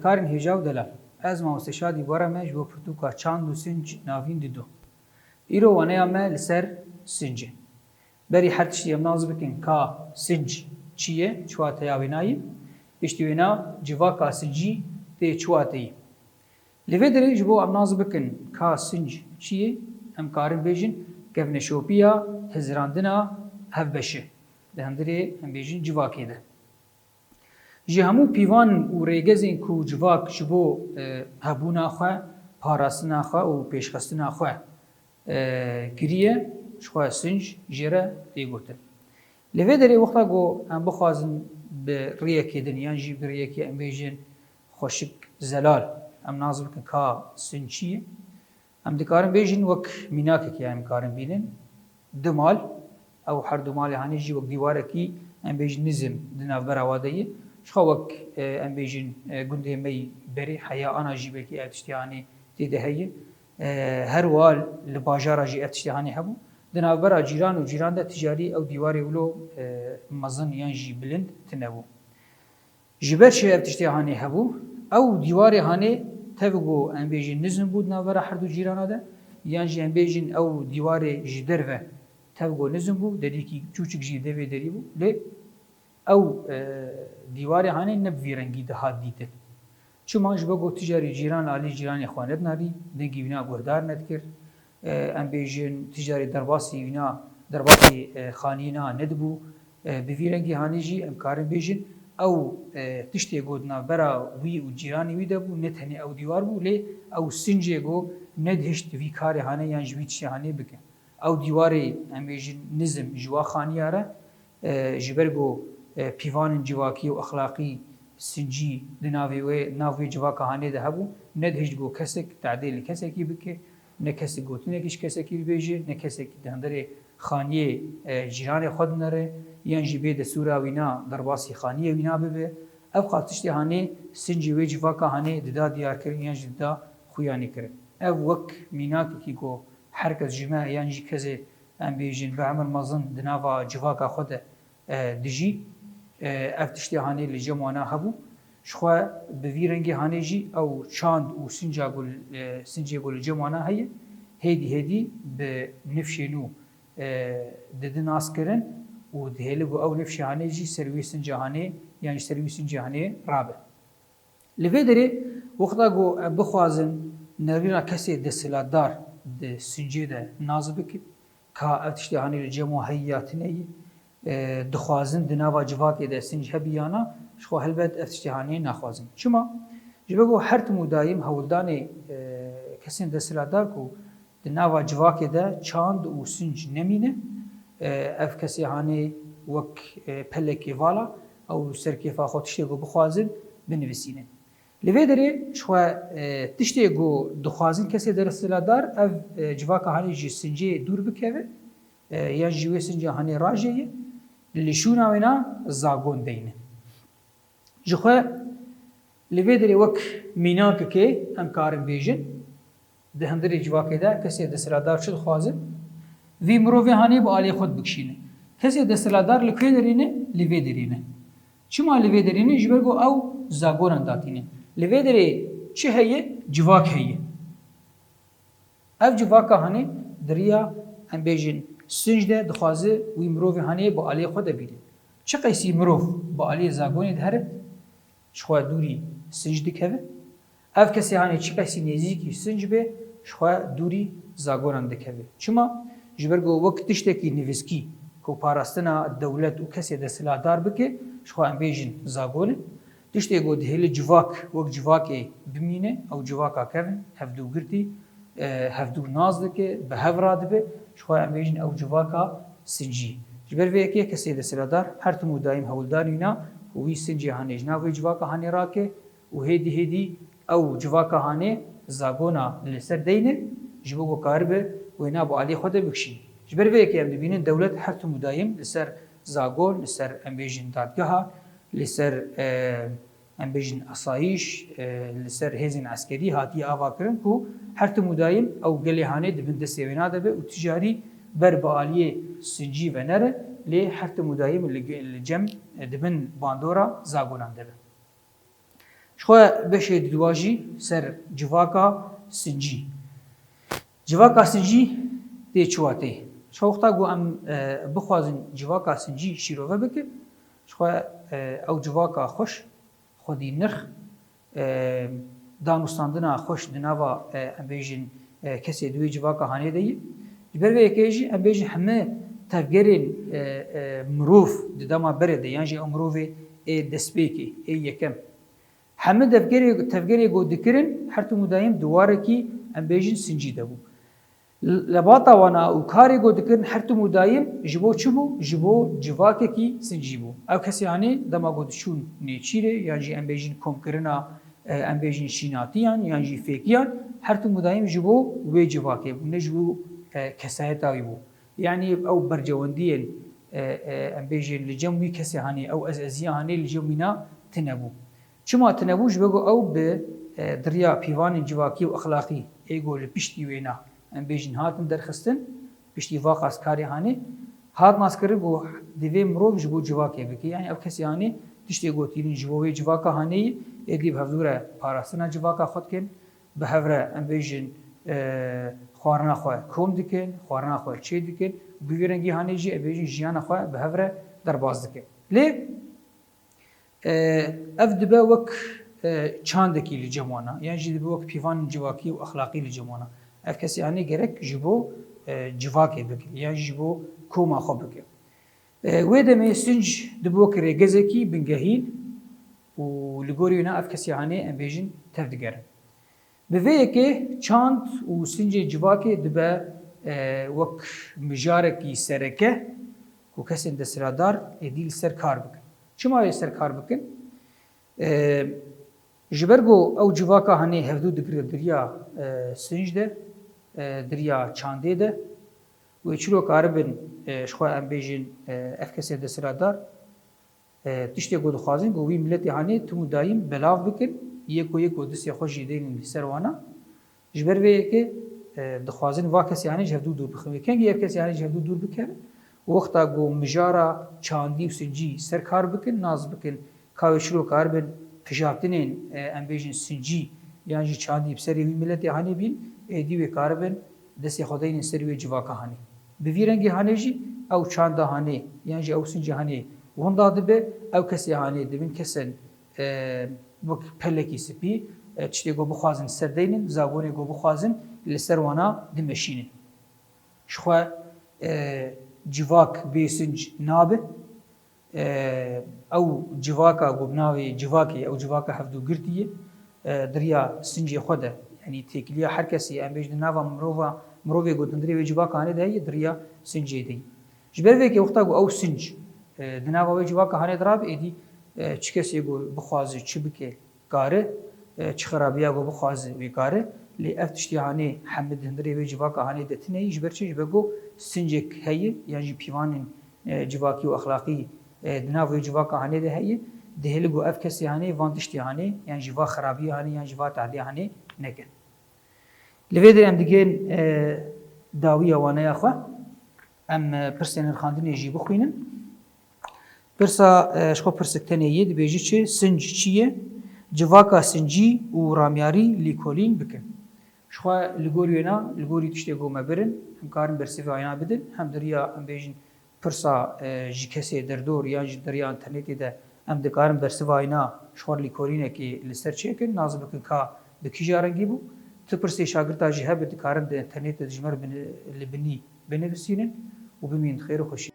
Dekarin hêja û delal. Ez mawestêşadî were me ji bo pirtûka çand û sinc navîn dido. Îro waneya me li ser sincê. Berî her tiştî em naz bikin ka sinc çi ye, çiwateya wênayî, piştî wêna civaka sincî tê çiwateyî. Li vê derê ji bo em naz bikin ka sinc çi ye, em karin bêjin kevneşopiya hizirandina hevbeşê. Di hundirê em bêjin civakê de. Ji hemû pîvan û rêgezên ku civak ji bo hebûna xwe, parastina xwe û pêşxistina xwe kiriye, ji xwe sinc jê re tê gotin. Li vê derê wexta ku em bixwazin bi rêyekê din yan jî bi rêyekê em bêjin xweşik zelal, em naz bikin ka sinc çi ye, em dikarin bêjin wek mînakekê em karin bînin, di mal, ew her du malê hanê jî wek dîwarekî em bêjin nizim di navbera we de ye. Ji xwe wek em bêjin gundê me yî berê heya ana jî belkî ev tiştî hanê tê de heye. Her wal li bajara jî ev tiştî hanê hebû. Di navbera cîran û cîran de tijarî ew dîwarê wilo mezin yan jî bilind tune bû. Ji ber çi ev tiştî hanê hebû, ew dîwarê hanê tev got em bêjin nizm bû di navbera her du cîrana de, yan jî em bêjin ew dîwarê ji derve tev got nizm bû, derîkî çûçik jî devê derî bû, lê ew dîwarê hanê ne bi vî rengî de hat dîtin. Çima ji bo got tijarî cîran alî cîranê xwe nedinarî, dengî wîna guhdar nedikir, em bêjin tijarî derbasî wîna derbasî xaniyê na nedibû, bi vî rengî hanê jî em karin bêjin ew tiştê got di navbera wî û cîranê wî de bû, ne tenê ew dîwar bû, lê ew sincê got nedihişt vî karê hanê yan ji vî tiştê hanê bikin. Ew dîwarê em bêjin nizm ji wa xaniya re ji ber got pîvanên civakî û exlaqî sincî di navê wê nav wê civaka hanê de hebû, nedihişt got kesek tehdê li kesekî bike, ne kesek gotinekî ji kesekî bibêje, ne kesek di hundirê xaniyê cîranê xwe dinere, yan jî bê destûra wîna derbasî xaniyê wîna bibe. Ev qas tiştê hanê sincê wê civaka hanê dida diyarkirin yan jî dida xuyanî kirin. Ev wek mînakekî ku her kes ji me yan jî kesê em bêjin bi emir mezin di nava civaka xwe de dijî, ev tiştê hanê li cem wana hebû. Ji xwe bi vî rengê hanê jî ew çand û sincê ku li cem wana heye, hêdî hêdî bi nifşê nû didin naskirin û dihêli ku ew nifşê hanê jî ser wê sinca hanê yan ji ser wî sincê hanê rabe. Li vê derê wexta ku em bixwazin nerîna kesê desthilatdar di sincê de naz bikin, ka ev tiştê hanê li cem wan heye ya tune ye, dixwazin di nava civakê de sinc hebî yana, ji xwe helbet ev tiştê hanê naxwazin. Çima? Ji ber ku her tim û dayîm hewildanê kesên desthilatdar ku di nava civakê de çand û sinc nemîne, ev kesê hanê wek pelekê vala ew serkêfa xwe tiştê ku bixwazin binivîsînin. Li vê derê ji xwe tiştê ku dixwazin kesê desthilatdar ev civaka hanê ji sincê dûr bikeve, yan jî wê sinca hanê rajeye, li şûna wêna zagon deyne. Ji xwe li vê derê wek mînakekê em karin bêjin, di hundirê civakê de kesê desthilatdar çi dixwazin? Vî mirovê hanê bi aliyê xwe bikişîne. Kesê desthilatdar li kwê derê ne? Li vê derê ne. Çima li vê derê ne? Ji ber ku ew zagonan datîne. Li vê derê çi heye? Civak heye. Ev civaka hanê diriya em bêjin sinc de dixwaze wî mirovê hanê bi aliyê xwe de bîne. Çi qeysî mirov bi aliyê zagonê de here? Ji xwe dûrî sinc dikeve. Ev kesê hanê çi qeysî nêzîkî sinc be, ji xwe dûrî zagonan dikeve. Çima? Ji ber ku wek tiştekî nivîskî ku parastina dewlet û kesê desthilatdar bike, ji xwe em bêjin zagon e. Tiştê ku dihêli civak wek civakê bimîne, ew civaka kevin, hevdû girtî, hevdû naz dike, bi hev radibe, ji xwe em bêjin ew civaka sincî. Ji ber vê yekê kesê desthilatdar her tim û dayîm hewildar wîna û wî sincê hanê ji nav wê civaka hanê rake û hêdî hêdî ew civaka hanê zagona li ser deyne, ji bo ku karibe wêna bi aliyê xwe de bikişîne. Ji ber vê yekê em dibînin dewlet her tim û dayîm li ser zagon, li ser em bêjin dadgeha, li ser em bêjin asayîş, li ser hêzên eskerî hatiye ava kirin ku her tim û dayîm ew gelê hanê dibin destê wêna de be û tijarî ber bi aliyê sincî ve nere, lê her tim û dayîm li cem dibin bandora zagonan de be. شخوا بشه دواجی سر جواکا سنجی. جواکا سنجی دی چواته. شوختا گو ام بخوازن جواکا سنجی شیروه بکن. شخوا او جواکا خوش خودی نرخ دانستاندنا خوش دنوا ام بیجن کسی دوی جواکا هانه دی. جبر و یکیجی ام بیجن همه تفگرین مروف دما برده یعنی مروفی دسپیکی یکم. همه تفگری گو دکرین هر تو مدایم دواره کی ام بیجن سنجی دبو. لباتا وانا او کاری گو دکرین هر تو مدایم جبو چبو جبو جواکه کی سنجی بو. او کسی یعنی دما گو دشون نیچیره یعنی ام بیجن کم کرنا ام بیجن شیناتیان یعنی فیکیان هر تو مدایم جبو وی جواکه بو نجبو کسایتاوی بو. يعني او برجوندين ام بيجي لجموي كسي هاني او ازازيه هاني لجمينا تنبو چما تنبوش بگو او به دریا پیوان جواکی و اخلاقی ایگو لپشتی وینا ام بیجن هاتن درخستن پشتی واقعس کاری هاني هات ناس کرد گو دیوی مروف جبو جواکی بکی یعنی او کسی هاني تشتی گو تیرین جبوی جواکا هاني ایدی بهفدوره پاراستنا جواکا خود کن بهفره ام بیجن خوارنا خواه کوم دکن، خوارنا خواه چه دکن، بیرنگی هانی جی ابیجی جیان خواه به هفره در باز دکن. لی اف دبه وک چاندکی لجمانا، یعنی جی دبه وک پیوان جواکی و اخلاقی لجمانا. اف کسی هانی گرک جبو جواکی بکن، یعنی جبو کوما خواه بکن. و دمی سنج دبه وک رگزکی بنگهین و لگوریونا اف کسی هانی ابیجین تفدگرن. به وی که چاند و سنج جواکی دبه وک مجارکی سرکه که کسی دسترادار ایدیل سر کار بکن. چما سر کار بکن؟ جبرگو او جواکا هنی هفدو دگر دریا سنج ده دریا چانده ده و چلو کار بن شخوا ام بیجین اف کسی دسترادار تشتی گود خوازن گوی ملتی هنی تمو دایم بلاو بکن یکو دستی خوشی دین سروانا جبر وی که دخوازن وا کسی یعنی جهدو دور بخوی کنگی یک کسی یعنی جهدو دور بکره وقتا گو مجارا چاندی و سنجی سر کار بکن ناز بکن کاوی شروع کار بن پشافتنین ام بیجن سنجی یعنی چاندی بسری وی ملتی هانی بین دیوی کار بن دستی خداین سری وی جواکا هانی بویرنگی هانی جی او چاندا هانی یعنی او سنجی هانی وندا دبه او کسی هانی دبین کسن وک پلکی سپی چتی گو بخوازن سردینن زاگونی گو بخوازن لسر وانا دمشینن شخوا جواک بیسنج نابه او جواکا گو بناوی جواکی او جواکا هفدو گرتیه دریا سنجی خوده یعنی تکلیه هر کسی ام بیج ناوا مروه گو دندری وی جواکا هنه ده دریا سنجی دی جبر وی که وقتا گو او سنج دناوا وی جواکا هنه دراب ایدی چی کسی گو بخوازی چی بکه کاره چی خرابیا گو بخوازی وی کاره لی افتشتی هانی حمد هندری وی جواکا هانی دتنه جبر چی جبر گو سنجک هیه یعنی پیوان جواکی و اخلاقی دناوا وی جواکا هانی ده هیه دهل گو اف کسی هانی واندشتی هانی یعنی جوا خرابی هانی یعنی جوا تعدی هانی نکن لویدر ام دیگه داوی وانه اخوا ام پرسین الخاندنی جی بخوینن پرسا شخو پرسکتنه ید بیجی چه سنج چیه جواکا سنجی و رامیاری لیکولین بکن شخو لگوریونا لگوری تشتی گو مبرن هم کارن برسیف آینا بدن هم دریا هم بیجن پرسا جی کسی دردور یا جی دریا انترنتی ده هم دکارن برسیف آینا شخور لیکولینه که لسر چه کن نازم بکن که بکی جارنگی بو تو پرسی شاگرتا جی هبه دکارن ده انترنت ده جمر لبنی بنویسینن و بمین خیر و خوشی